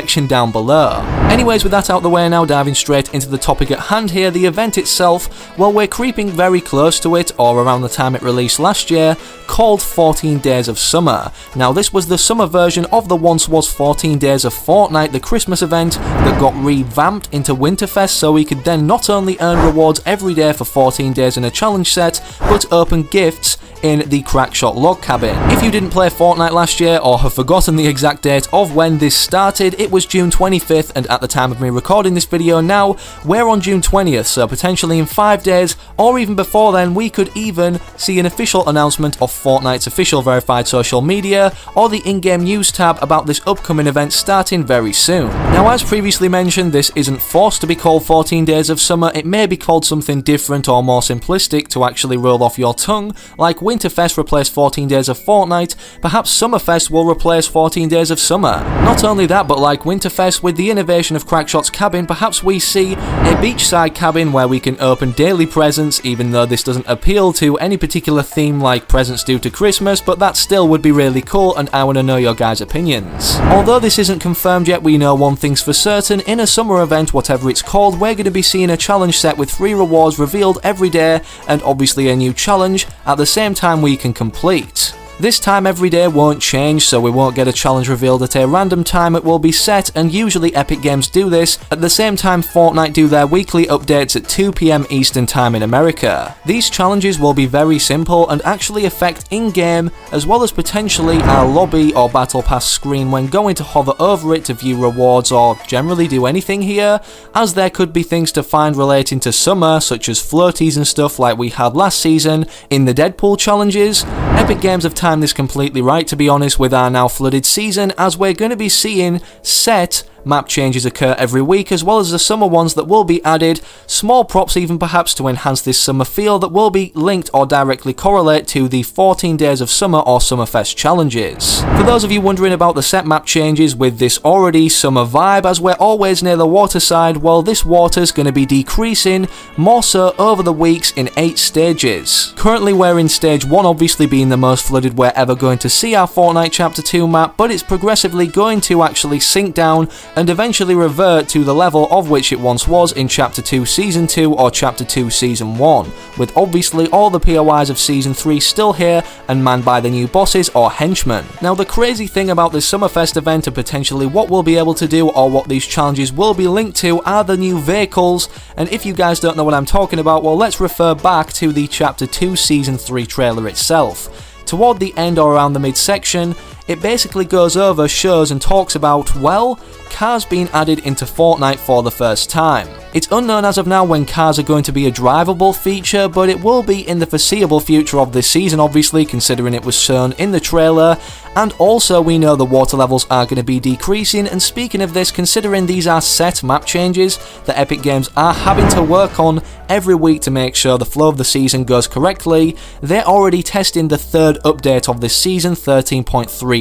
section down below. Anyways, with that out the way now, diving straight into the topic at hand here, the event itself, well, we're creeping very close to it, or around the time it released last year, called 14 Days of Summer. Now, this was the summer version of the once was 14 Days of Fortnite, the Christmas event, that got revamped into Winterfest, so we could then not only earn rewards every day for 14 days in a challenge set, but open gifts in the Crackshot log cabin. If you didn't play Fortnite last year or have forgotten the exact date of when this started, it was June 25th, and at the time of me recording this video now, we're on June 20th, so potentially in 5 days, or even before then, we could even see an official announcement of Fortnite's official verified social media, or the in-game news tab about this upcoming event starting very soon. Now, as previously mentioned, this isn't forced to be called 14 Days of Summer, it may be called something different or more simplistic to actually roll off your tongue, like Winterfest replaced 14 Days of Fortnite, perhaps Summerfest will replace 14 Days of Summer. Not only that, but like Winterfest, with the innovation of Crackshot's cabin, perhaps we see a beachside cabin where we can open daily presents, even though this doesn't appeal to any particular theme like presents due to Christmas, but that still would be really cool, and I want to know your guys' opinions. Although this isn't confirmed yet, we know one thing's for certain: in a summer event, whatever it's called, we're going to be seeing a challenge set with 3 rewards revealed every day, and obviously a new challenge at the same time we can complete. This time every day won't change, so we won't get a challenge revealed at a random time, it will be set, and usually Epic Games do this at the same time Fortnite do their weekly updates at 2 PM Eastern Time in America. These challenges will be very simple and actually affect in-game, as well as potentially our lobby or battle pass screen when going to hover over it to view rewards or generally do anything here, as there could be things to find relating to summer, such as floaties and stuff like we had last season in the Deadpool challenges. Epic Games have timed this completely right, to be honest, with our now flooded season, as we're going to be seeing set map changes occur every week, as well as the summer ones that will be added, small props even perhaps to enhance this summer feel that will be linked or directly correlate to the 14 Days of Summer or Summerfest challenges. For those of you wondering about the set map changes with this already summer vibe, as we're always near the water side, well, this water's going to be decreasing more so over the weeks in 8 stages. Currently we're in stage 1, obviously being the most flooded we're ever going to see our Fortnite Chapter 2 map, but it's progressively going to actually sink down and eventually revert to the level of which it once was in Chapter 2 Season 2 or Chapter 2 Season 1, with obviously all the POIs of Season 3 still here and manned by the new bosses or henchmen. Now, the crazy thing about this Summerfest event and potentially what we'll be able to do or what these challenges will be linked to are the new vehicles, and if you guys don't know what I'm talking about, well, let's refer back to the Chapter 2 Season 3 trailer itself. Toward the end or around the midsection, it basically goes over, shows and talks about, well, cars being added into Fortnite for the first time. It's unknown as of now when cars are going to be a drivable feature, but it will be in the foreseeable future of this season, obviously, considering it was shown in the trailer, and also we know the water levels are going to be decreasing, and speaking of this, considering these are set map changes that Epic Games are having to work on every week to make sure the flow of the season goes correctly, they're already testing the 3rd update of this season, 13.30,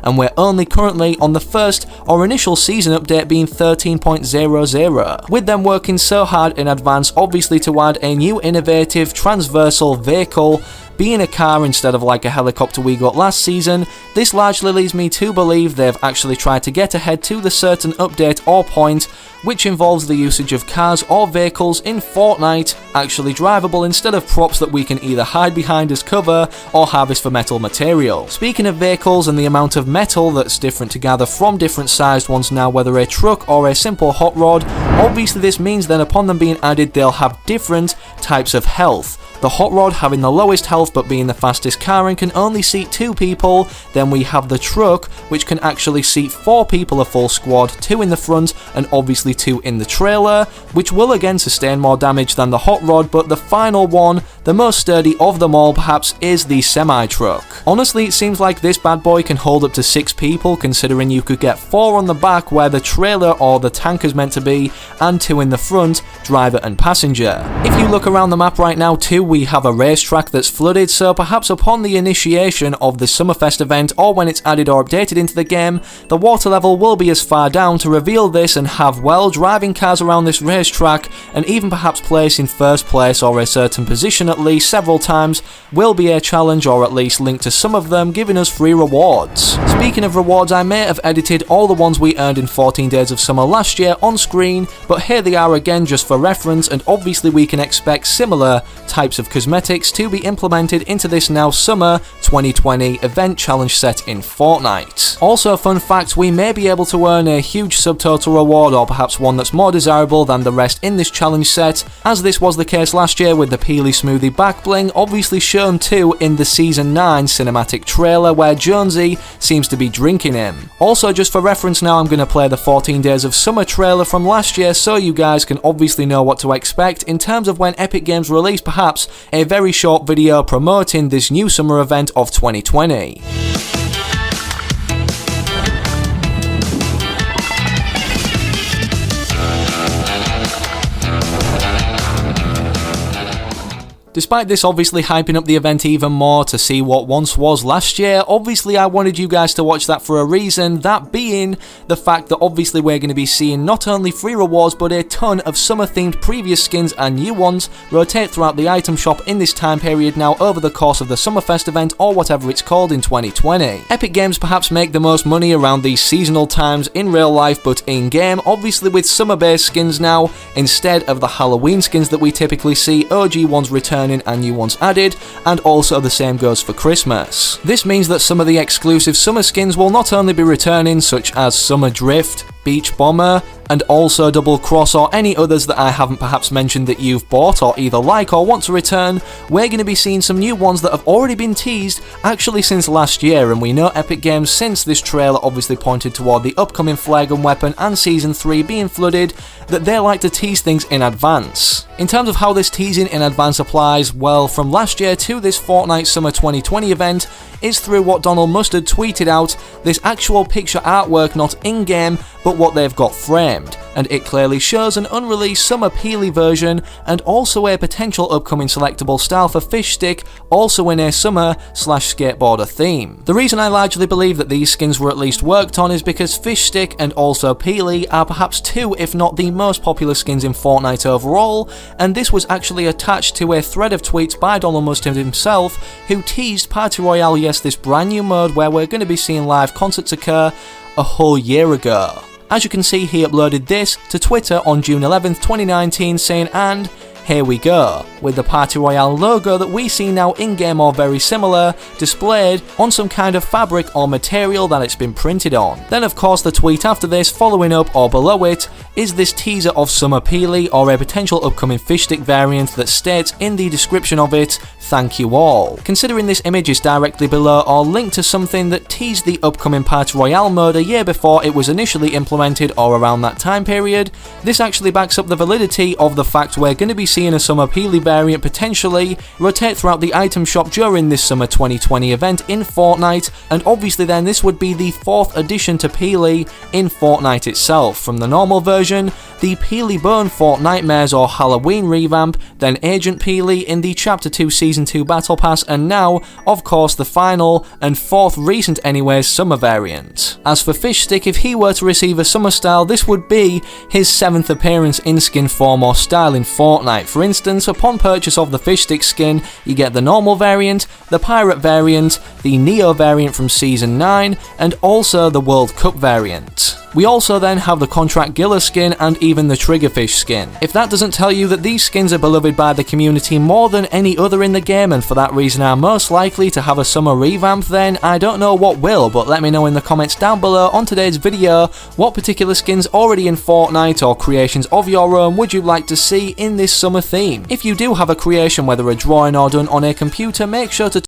and we're only currently on the first or initial season update being 13.00, with them working so hard in advance obviously to add a new innovative transversal vehicle being a car instead of like a helicopter we got last season. This largely leads me to believe they've actually tried to get ahead to the certain update or point, which involves the usage of cars or vehicles in Fortnite actually drivable instead of props that we can either hide behind as cover or harvest for metal material. Speaking of vehicles and the amount of metal that's different to gather from different sized ones now, whether a truck or a simple hot rod, obviously this means then upon them being added they'll have different types of health. The hot rod having the lowest health but being the fastest car and can only seat 2 people, then we have the truck which can actually seat 4 people, a full squad, 2 in the front and obviously 2 in the trailer, which will again sustain more damage than the hot rod, but the final one, the most sturdy of them all perhaps, is the semi-truck. Honestly, it seems like this bad boy can hold up to 6 people, considering you could get 4 on the back where the trailer or the tank is meant to be, and 2 in the front, driver and passenger. If you look around the map right now too, we have a racetrack that's flooded, so perhaps upon the initiation of the Summerfest event or when it's added or updated into the game, the water level will be as far down to reveal this and have, well, driving cars around this racetrack and even perhaps placing first place or a certain position at least several times will be a challenge, or at least linked to some of them, giving us free rewards. Speaking of rewards, I may have edited all the ones we earned in 14 Days of Summer last year on screen, but here they are again just for reference, and obviously we can expect similar types of cosmetics to be implemented into this now summer 2020 event challenge set in Fortnite. Also, fun fact, we may be able to earn a huge subtotal reward, or perhaps one that's more desirable than the rest in this challenge set, as this was the case last year with the Peely Smoothie back bling, obviously shown too in the Season 9 cinematic trailer where Jonesy seems to be drinking him. Also, just for reference now, I'm going to play the 14 Days of Summer trailer from last year so you guys can obviously know what to expect in terms of when Epic Games release perhaps a very short video promoting this new summer event of 2020. Despite this obviously hyping up the event even more to see what once was last year, obviously I wanted you guys to watch that for a reason, that being the fact that obviously we're going to be seeing not only free rewards but a ton of summer themed previous skins and new ones rotate throughout the item shop in this time period now over the course of the Summerfest event or whatever it's called in 2020. Epic Games perhaps make the most money around these seasonal times in real life, but in game, obviously with summer based skins now instead of the Halloween skins that we typically see, OG ones returning and new ones added, and also the same goes for Christmas. This means that some of the exclusive summer skins will not only be returning, such as Summer Drift, Beach Bomber, and also Double Cross, or any others that I haven't perhaps mentioned that you've bought or either like or want to return. We're going to be seeing some new ones that have already been teased actually since last year, and we know Epic Games, since this trailer obviously pointed toward the upcoming Flare and Weapon and Season 3 being flooded, that they like to tease things in advance. In terms of how this teasing in advance applies, well, from last year to this Fortnite Summer 2020 event is through what Donald Mustard tweeted out, this actual picture artwork not in-game but what they've got framed, and it clearly shows an unreleased Summer Peely version and also a potential upcoming selectable style for Fish Stick, also in a summer/skateboarder theme. The reason I largely believe that these skins were at least worked on is because Fish Stick and also Peely are perhaps two, if not the most popular skins in Fortnite overall, and this was actually attached to a thread of tweets by Donald Mustard himself, who teased Party Royale, yes, this brand new mode where we're going to be seeing live concerts occur, a whole year ago. As you can see, he uploaded this to Twitter on June 11th, 2019, saying, and here we go, with the Party Royale logo that we see now in-game or very similar, displayed on some kind of fabric or material that it's been printed on. Then of course the tweet after this, following up or below it, is this teaser of Summer Peely or a potential upcoming Fish Stick variant that states in the description of it, "Thank you all." Considering this image is directly below or linked to something that teased the upcoming Party Royale mode a year before it was initially implemented or around that time period, this actually backs up the validity of the fact we're going to be seeing a Summer Peely variant potentially rotate throughout the item shop during this Summer 2020 event in Fortnite, and obviously then this would be the 4th addition to Peely in Fortnite itself, from the normal version, the Peely Bone Fortnitemares or Halloween revamp, then Agent Peely in the Chapter 2 Season 2 Battle Pass, and now, of course, the final and 4th recent anyways summer variant. As for Fish Stick, if he were to receive a summer style, this would be his 7th appearance in skin form or style in Fortnite. For instance, upon purchase of the Fish Stick skin, you get the normal variant, the Pirate variant, the Neo variant from Season 9, and also the World Cup variant. We also then have the Contract Gilla skin and even the Triggerfish skin. If that doesn't tell you that these skins are beloved by the community more than any other in the game and for that reason are most likely to have a summer revamp, then I don't know what will, but let me know in the comments down below on today's video what particular skins already in Fortnite or creations of your own would you like to see in this summer theme. If you do have a creation, whether a drawing or done on a computer, make sure to